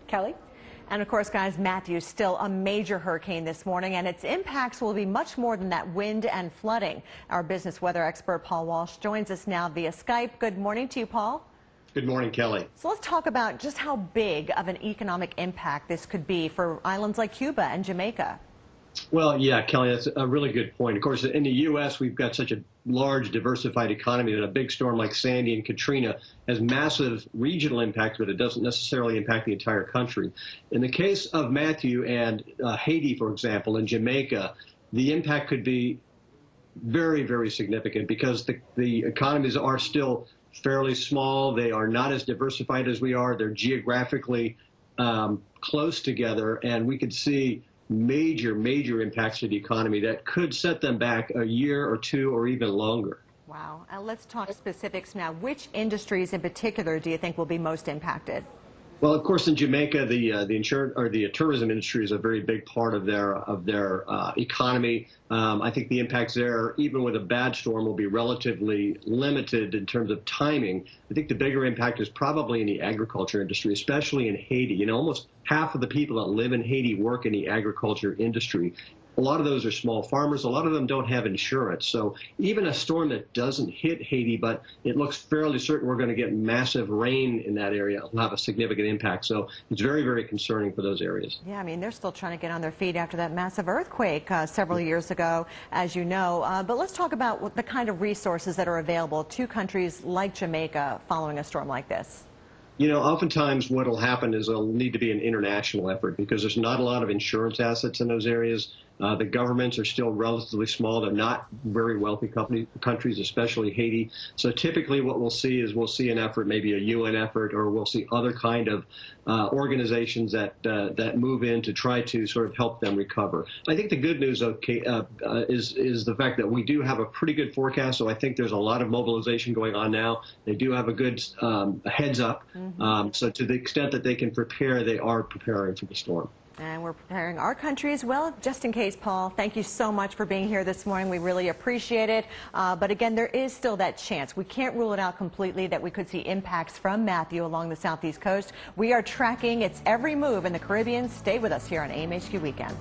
Kelly? And of course, guys, Matthew still a major hurricane this morning, and its impacts will be much more than that wind and flooding. Our business weather expert, Paul Walsh, joins us now via Skype. Good morning to you, Paul. Good morning, Kelly. So let's talk about just how big of an economic impact this could be for islands like Cuba and Jamaica. Well, yeah, Kelly, that's a really good point. Of course, in the U.S., we've got such a large, diversified economy that a big storm like Sandy and Katrina has massive regional impacts, but it doesn't necessarily impact the entire country. In the case of Matthew and Haiti, for example, and Jamaica, the impact could be very, very significant because the economies are still fairly small. They are not as diversified as we are. They're geographically close together, and we could see major impacts to the economy that could set them back a year or two or even longer. Wow. Let's talk specifics now. Which industries in particular do you think will be most impacted? Well, of course, in Jamaica, the tourism industry is a very big part of their economy. I think the impacts there, even with a bad storm, will be relatively limited in terms of timing. I think the bigger impact is probably in the agriculture industry, especially in Haiti. You know, almost half of the people that live in Haiti work in the agriculture industry. A lot of those are small farmers. A lot of them don't have insurance. So even a storm that doesn't hit Haiti, but it looks fairly certain we're going to get massive rain in that area, will have a significant impact. So it's very, very concerning for those areas. Yeah, I mean, they're still trying to get on their feet after that massive earthquake several years ago, as you know. But let's talk about the kind of resources that are available to countries like Jamaica following a storm like this. You know, oftentimes what will happen is there'll need to be an international effort because there's not a lot of insurance assets in those areas. The governments are still relatively small. They're not very wealthy countries, especially Haiti. So typically what we'll see is an effort, maybe a UN effort, or we'll see other kind of organizations that move in to try to sort of help them recover. I think the good news is the fact that we do have a pretty good forecast. So I think there's a lot of mobilization going on now. They do have a good heads up. So to the extent that they can prepare, they are preparing for the storm. And we're preparing our country as well, just in case, Paul. Thank you so much for being here this morning. We really appreciate it. But again, there is still that chance. We can't rule it out completely that we could see impacts from Matthew along the southeast coast. We are tracking its every move in the Caribbean. Stay with us here on AMHQ Weekend.